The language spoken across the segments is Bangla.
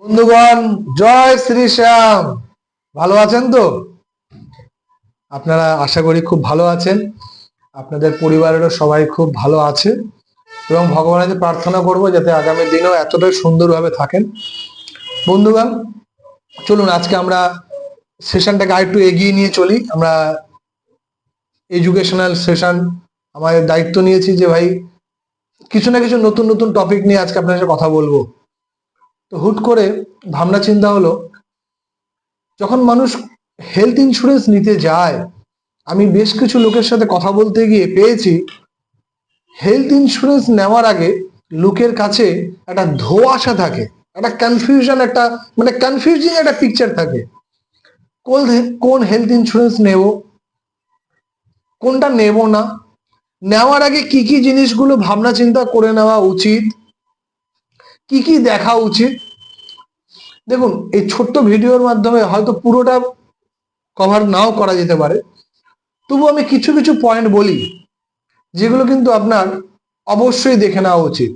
বন্ধুগণ, জয় শ্রীশ্যাম। ভালো আছেন তো? আপনারা আশা করি খুব ভালো আছেন। আপনাদের পরিবারেরও সবাই খুব ভালো আছে এবং ভগবানের কাছে প্রার্থনা করব যাতে আগামী দিনেও এতটাই সুন্দরভাবে থাকেন। বন্ধুগণ, চলুন আজকে আমরা সেশনটাকে আরেকটু এগিয়ে নিয়ে চলি। আমরা এডুকেশনাল সেশন আমাদের দায়িত্ব নিয়েছি যে ভাই কিছু না কিছু নতুন নতুন টপিক নিয়ে আজকে আপনার সাথে কথা বলবো। তো হুট করে ভাবনা চিন্তা হলো, যখন মানুষ হেলথ ইন্স্যুরেন্স নিতে যায়, আমি বেশ কিছু লোকের সাথে কথা বলতে গিয়ে পেয়েছি হেলথ ইন্স্যুরেন্স নেওয়ার আগে লোকের কাছে একটা ধোঁয়াশা থাকে, একটা কনফিউশন, একটা কনফিউজিং একটা পিকচার থাকে। কোন হেলথ ইন্স্যুরেন্স নেব, কোনটা নেব না, নেওয়ার আগে কি কি জিনিসগুলো ভাবনা চিন্তা করে নেওয়া উচিত, কি কি দেখা উচিত। দেখুন, এই ছোট্ট ভিডিওর মাধ্যমে হয়তো পুরোটা কভার নাও করা যেতে পারে, তবু আমি কিছু কিছু পয়েন্ট বলি যেগুলো কিন্তু আপনার অবশ্যই দেখে নেওয়া উচিত।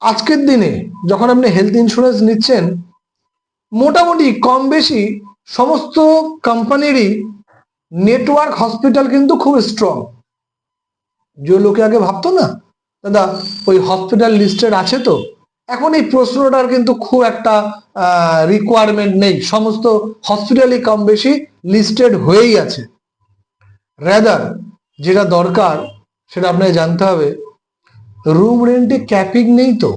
আজকের দিনে যখন আপনি হেলথ ইন্স্যুরেন্স নিচ্ছেন, মোটামুটি কম বেশি সমস্ত কোম্পানিরই নেটওয়ার্ক হসপিটাল কিন্তু খুব স্ট্রং। যে লোকে আগে ভাবতো না দাদা ওই হসপিটাল লিস্টেড আছে, তো এখন এই প্রশ্নটার কিন্তু খুব একটা রিকোয়ারমেন্ট নেই। সমস্ত হসপিটালই কম বেশি লিস্টেড হয়েই আছে। রেদার যেটা দরকার সেটা আপনাকে জানতে হবে, রুম রেন্টে ক্যাপিং নেই তো।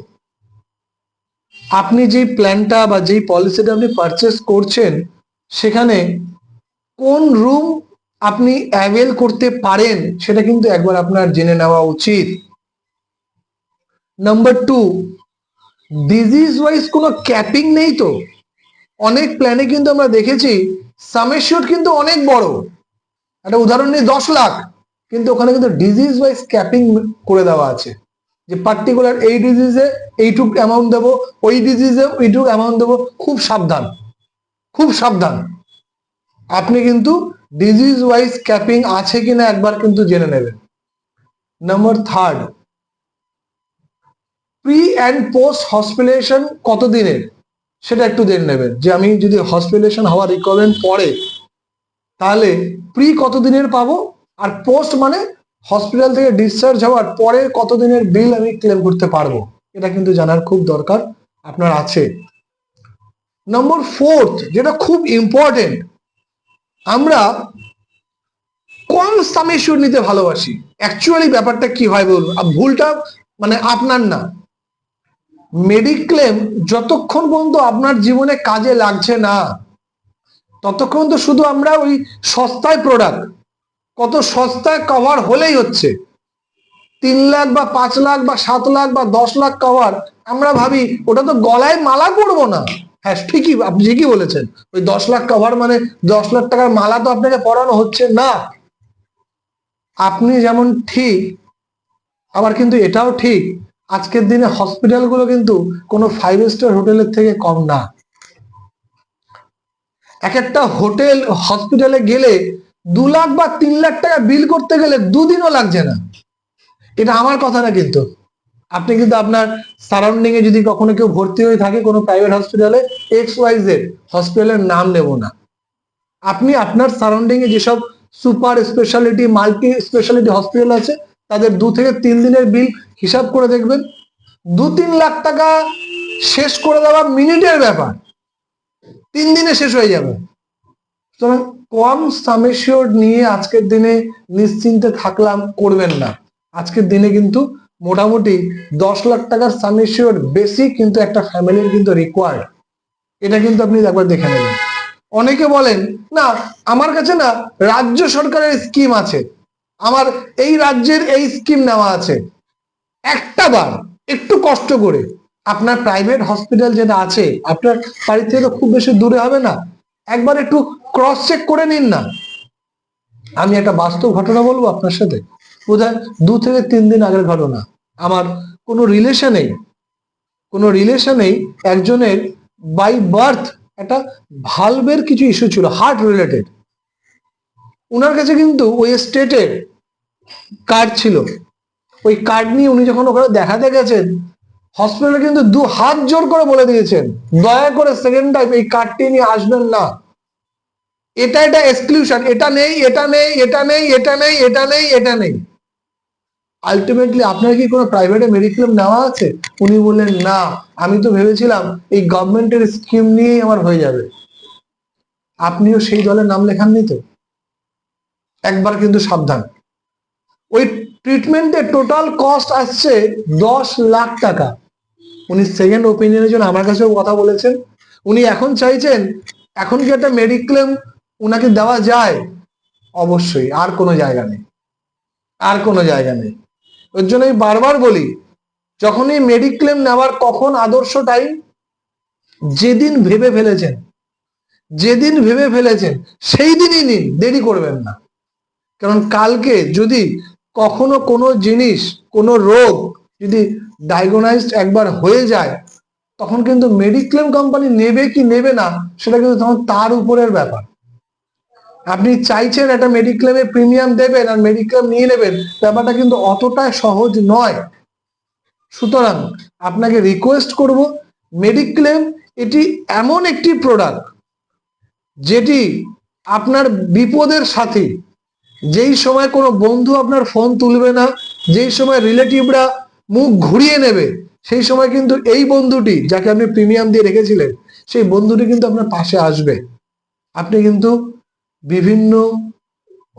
আপনি যেই প্ল্যানটা বা যেই পলিসিটা আপনি পারচেস করছেন, সেখানে কোন রুম আপনি অ্যাভেল করতে পারেন সেটা কিন্তু একবার আপনার জেনে নেওয়া উচিত। নাম্বার 2, ডিজিজ ওয়াইজ কোনো ক্যাপিং নেই তো। অনেক প্ল্যানে কিন্তু আমরা দেখেছি সাম অ্যাসিউরড কিন্তু অনেক বড়, একটা উদাহরণ নিই 10 লাখ, কিন্তু ওখানে কিন্তু ডিজিজ ওয়াইজ ক্যাপিং করে দেওয়া আছে যে পার্টিকুলার এই ডিজিজে এইটুক অ্যামাউন্ট দেবো, ওই ডিজিজে ওইটুক অ্যামাউন্ট দেবো। খুব সাবধান, খুব সাবধান। আপনি কিন্তু ডিজিজ ওয়াইজ ক্যাপিং আছে কিনা একবার কিন্তু জেনে নেবেন। Number 3, pre and post hospitalisation কত দিনের সেটা একটু জেনে নেবেন। যে আমি যদি হসপিটালাইজেশন হওয়ার রিকোয়ারমেন্ট পড়ে, তাহলে প্রি কত দিনের পাবো, আর পোস্ট মানে হসপিটাল থেকে ডিসচার্জ হওয়ার পরে কত দিনের বিল আমি ক্লেম করতে পারবো, এটা কিন্তু জানার খুব দরকার আপনার আছে। নম্বর 4, যেটা খুব ইম্পর্টেন্ট, আমরা কম সাম অ্যাসিউরড নিতে ভালোবাসি। অ্যাকচুয়ালি ব্যাপারটা কি হয় বলুন, ভুলটা আপনার না। মেডিক্লেম যতক্ষণ পর্যন্ত আপনার জীবনে কাজে লাগছে না, ততক্ষণ তো শুধু আমরা ওই সস্তায় প্রোডাক্ট, কত সস্তায় কভার হলেই হচ্ছে। 3 লাখ বা 5 লাখ বা 7 লাখ বা 10 লাখ কভার, আমরা ভাবি ওটা তো গলায় মালা করবো না। হ্যাঁ ঠিকই, আপনি ঠিকই বলেছেন, ওই 10 লাখ কভার মানে 10 লাখ টাকার মালা তো আপনাকে পরানো হচ্ছে না। আপনি যেমন ঠিক, আবার কিন্তু এটাও ঠিক, আজকের দিনে হসপিটালগুলো কিন্তু কোনো 5 স্টার হোটেলের থেকে কম না। এক একটা হোটেল হসপিটালে গেলে 2 লাখ বা 3 লাখ টাকা বিল করতে গেলে 2 দিনও লাগছে না। এটা আমার কথা না, কিন্তু আপনি কিন্তু আপনার সারাউন্ডিং এ যদি কখনো কেউ ভর্তি হয়ে থাকে কোনো প্রাইভেট হসপিটালে, XYZ হসপিটালের নাম নেব না, আপনি আপনার সারাউন্ডিং এ যেসব super speciality multi speciality hospital আছে, তাদের 2 থেকে 3 দিনের বিল হিসাব করে দেখবেন, 2-3 লাখ টাকা শেষ করে দেওয়া মিনিটের ব্যাপার, 3 দিনে শেষ হয়ে যাবে। সুতরাং কম সাম অ্যাসিউরড নিয়ে আজকের দিনে নিশ্চিন্তে থাকলাম করবেন না। আজকের দিনে কিন্তু মোটামুটি 10 লাখ টাকার সাম অ্যাসিউরড বেশি কিন্তু একটা ফ্যামিলির কিন্তু রিকোয়ার্ড। এটা কিন্তু আপনি একবার দেখে নেবেন। অনেকে বলেন না আমার কাছে না রাজ্য সরকারের স্কিম আছে, আমার এই রাজ্যের এই স্কিম নেওয়া আছে। একটা বার একটু কষ্ট করে আপনার প্রাইভেট হসপিটাল যেটা আছে আপনার বাড়ি থেকে তো খুব বেশি দূরে হবে না, একবার একটু ক্রস চেক করে নিন না। আমি একটা বাস্তব ঘটনা বলবো আপনার সাথে, বোধহয় 2 থেকে 3 দিন আগের ঘটনা। আমার কোনো রিলেশনেই একজনের বাই বার্থ একটা ভালভের কিছু ইস্যু ছিল, হার্ট রিলেটেড। ওনার কাছে কিন্তু ওই স্টেটের কার্ড ছিল। ওই কার্ড নিয়ে উনি যখন ওখানে দেখাতে গেছেন, হসপিটালে কিন্তু 2 হাত জোর করে বলে দিয়েছেন, দয়া করে সেকেন্ড টাইম এই কার্ডটি নিয়ে আসবেন না। এটা এক্সক্লুশন, এটা নেই, এটা নেই, এটা নেই, এটা নেই, এটা নেই, এটা নেই। আলটিমেটলি আপনার কি কোনো প্রাইভেটে মেডিক্লেম নেওয়া আছে? উনি বললেন না, আমি তো ভেবেছিলাম এই গভর্নমেন্টের স্কিম নিয়েই আমার হয়ে যাবে। আপনিও সেই দলের নাম লেখাননি তো? একবার কিন্তু সাবধান। ওই ট্রিটমেন্টের টোটাল কস্ট আসছে 10 লাখ টাকা। উনি সেকেন্ড ওপিনিয়নের জন্য আমার কাছেও কথা বলেছেন। উনি এখন চাইছেন, এখন কি একটা মেডিক্লেম উনাকে দেওয়া যায়? অবশ্যই, আর কোনো জায়গা নেই, আর কোনো জায়গা নেই। ওর জন্য আমি বারবার বলি, যখনই মেডিক্লেম নেওয়ার কখন আদর্শ টাইম? যেদিন ভেবে ফেলেছেন, যেদিন ভেবে ফেলেছেন সেই দিনই নিন, দেরি করবেন না। কারণ কালকে যদি কখনো কোনো জিনিস, কোনো রোগ যদি ডায়াগনাইজড একবার হয়ে যায়, তখন কিন্তু মেডিক্লেম কোম্পানি নেবে কি নেবে না সেটা কিন্তু তখন তার উপরের ব্যাপার। আপনি চাইছেন একটা মেডিক্লেমে প্রিমিয়াম দেবেন আর মেডিক্লেম নিয়ে নেবেন, ব্যাপারটা কিন্তু অতটা সহজ নয়। সুতরাং আপনাকে রিকোয়েস্ট করব, মেডিক্লেম এটি এমন একটি প্রোডাক্ট যেটি আপনার বিপদের সাথী। যেই সময় কোনো বন্ধু আপনার ফোন তুলবে না, যেই সময় রিলেটিভরা মুখ ঘুরিয়ে নেবে, সেই সময় কিন্তু এই বন্ধুটি যাকে আপনি প্রিমিয়াম দিয়ে রেখেছিলেন, সেই বন্ধুটি কিন্তু আপনার পাশে আসবে। আপনি কিন্তু বিভিন্ন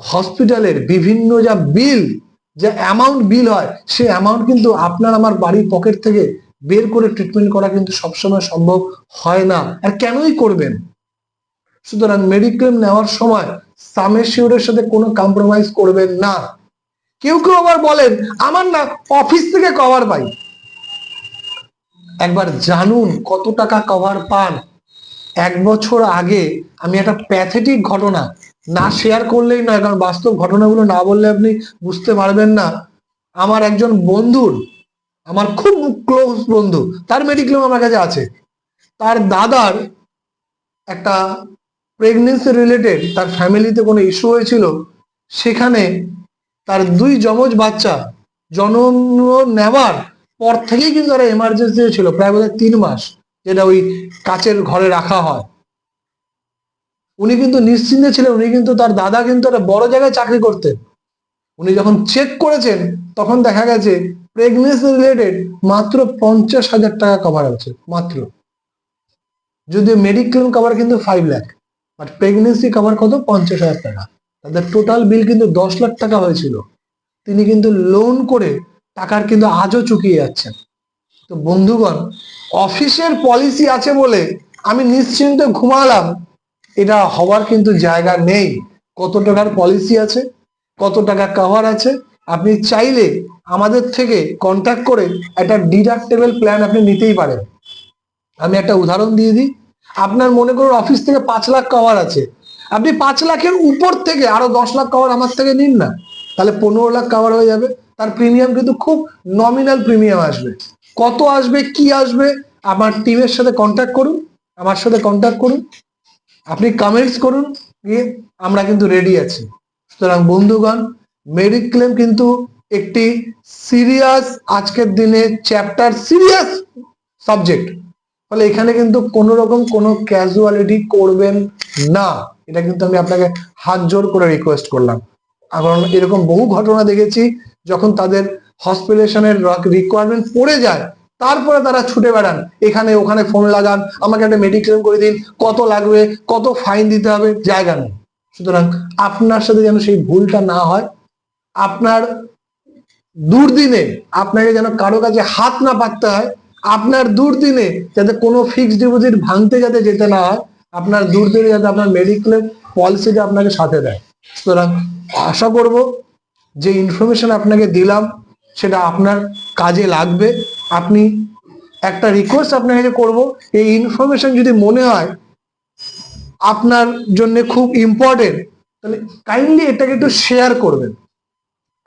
হসপিটালের বিভিন্ন যা বিল, যে অ্যামাউন্ট বিল হয়, সেই অ্যামাউন্ট কিন্তু আপনার আমার বাড়ির পকেট থেকে বের করে ট্রিটমেন্ট করা কিন্তু সবসময় সম্ভব হয় না, আর কেনই করবেন? সুতরাং মেডিক্লেম নেওয়ার সময় সাম এশিওরের সাথে কোনো কম্প্রোমাইজ করবেন না। কেউ কেউ আবার বলেন আমার না অফিস থেকে কভার পাই। একবার জানুন কত টাকা কভার পান। 1 বছর আগে আমি একটা প্যাথেটিক ঘটনা না শেয়ার করলেই নয়, কারণ বাস্তব ঘটনাগুলো না বললে আপনি বুঝতে পারবেন না। আমার একজন বন্ধুর, আমার খুব ক্লোজ বন্ধু, তার মেডিক্লেম আমার কাছে আছে। তার দাদার একটা প্রেগনেন্সি রিলেটেড তার ফ্যামিলিতে কোনো ইস্যু হয়েছিল, সেখানে তার 2 যমজ বাচ্চা জন্ম নেওয়ার পর থেকেই কিন্তু তারা এমার্জেন্সি ছিল, প্রায় বোধহয় 3 মাস, যেটা ওই কাচের ঘরে রাখা হয়। উনি কিন্তু নিশ্চিন্তে ছিলেন, উনি কিন্তু, তার দাদা কিন্তু একটা বড় জায়গায় চাকরি করতেন। উনি যখন চেক করেছেন তখন দেখা গেছে প্রেগনেন্সি রিলেটেড মাত্র 50,000 টাকা কভার আছে মাত্র। যদিও মেডিক্লেম কভার কিন্তু 5 লাখ, বাট প্রেগনেন্সি কভার কত? 50,000 টাকা। তাদের টোটাল বিল কিন্তু 10 লাখ টাকা হয়েছিল। তিনি কিন্তু লোন করে টাকার কিন্তু আজও চুকিয়ে যাচ্ছেন। তো বন্ধুগণ, অফিসের পলিসি আছে বলে আমি নিশ্চিন্তে ঘুমালাম, এটা হওয়ার কিন্তু জায়গা নেই। কত টাকার পলিসি আছে, কত টাকা কভার আছে, আপনি চাইলে আমাদের থেকে কন্ট্যাক্ট করে একটা ডিডাক্টেবল প্ল্যান আপনি নিতেই পারেন। আমি একটা উদাহরণ দিয়ে দিই। আপনার মনে করুন অফিস থেকে 5 লাখ কভার আছে, আপনি 5 লাখের উপর থেকে আরো 10 লাখ কভার আমার থেকে নিন না, তাহলে 15 লাখ কভার হয়ে যাবে। তার প্রিমিয়াম কিন্তু খুব নমিনাল প্রিমিয়াম আসবে। কত আসবে, কি আসবে, আমার টিমের সাথে কন্ট্যাক্ট করুন, আমার সাথে কন্ট্যাক্ট করুন, আপনি কমেন্টস করুন, গিয়ে আমরা কিন্তু রেডি আছি। সুতরাং বন্ধুগণ, মেডিক্লেম কিন্তু একটি সিরিয়াস, আজকের দিনে চ্যাপ্টার, সিরিয়াস সাবজেক্ট। ফলে এখানে কিন্তু কোনো রকম কোনো ক্যাজুয়ালিটি করবেন না, এটা কিন্তু আমি আপনাকে হাত জোর করে রিকোয়েস্ট করলাম। কারণ এরকম বহু ঘটনা দেখেছি, যখন তাদের হসপিটালেশনের রিকোয়ারমেন্ট পড়ে যায়, তারপরে তারা ছুটে বেড়ান, এখানে ওখানে ফোন লাগান, আমাকে একটা মেডিক্লেম করে দিন, কত লাগবে, কত ফাইন দিতে হবে, জায়গা নেই। সুতরাং আপনার সাথে যেন সেই ভুলটা না হয়, আপনার দুর্দিনে আপনাকে যেন কারো কাছে হাত না পাততে হয়, আপনার দুর্দিনে যাতে কোনো ফিক্সড ডিপোজিট ভাঙতে যাতে যেতে না হয়, আপনার দুর্দিনে যাতে আপনার মেডিক্লেম পলিসিটা আপনাকে সাথে দেয়। সুতরাং আশা করব যে ইনফরমেশন আপনাকে দিলাম সেটা আপনার কাজে লাগবে। আপনি, একটা রিকোয়েস্ট আপনাকে করব, এই ইনফরমেশন যদি মনে হয় আপনার জন্য খুব ইম্পর্টেন্ট, তাহলে কাইন্ডলি এটাকে একটু শেয়ার করবেন।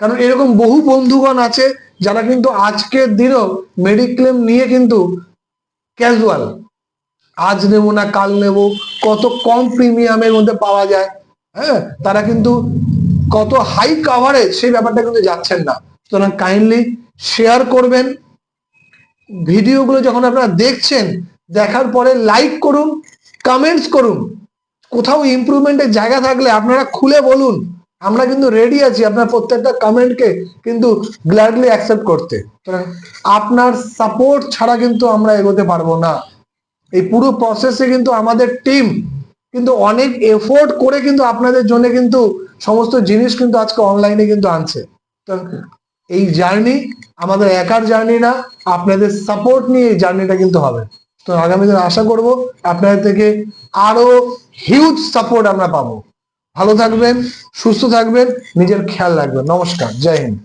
কারণ এরকম বহু বন্ধুগণ আছে যারা কিন্তু আজকের দিনেও মেডিক্লেম নিয়ে কিন্তু ক্যাজুয়াল, আজ নেবো না কাল নেবো, কত কম প্রিমিয়ামের মধ্যে পাওয়া যায়, হ্যাঁ, তারা কিন্তু কত হাই কাভারেজ সেই ব্যাপারটা কিন্তু যাচ্ছেন না। সুতরাং কাইন্ডলি শেয়ার করবেন, ভিডিওগুলো যখন আপনারা দেখছেন, দেখার পরে লাইক করুন, কমেন্টস করুন, কোথাও ইমপ্রুভমেন্টের জায়গা থাকলে আপনারা খুলে বলুন। আমরা কিন্তু রেডি আছি আপনার প্রত্যেকটা কমেন্টকে কিন্তু গ্ল্যাডলি অ্যাকসেপ্ট করতে। আপনার সাপোর্ট ছাড়া কিন্তু আমরা এগোতে পারবো না। এই পুরো প্রসেসে কিন্তু আমাদের টিম কিন্তু অনেক এফোর্ট করে কিন্তু আপনাদের জন্য কিন্তু সমস্ত জিনিস কিন্তু আজকে অনলাইনে কিন্তু আনছে। তো এই জার্নি আমাদের একার জার্নি না, আপনাদের সাপোর্ট নিয়ে এই জার্নিটা কিন্তু হবে। তো আগামী দিন আশা করব আপনাদের থেকে আরো হিউজ সাপোর্ট আমরা পাবো। ভালো থাকবেন, সুস্থ থাকবেন, নিজের খেয়াল রাখবেন। নমস্কার, জয় হিন্দ।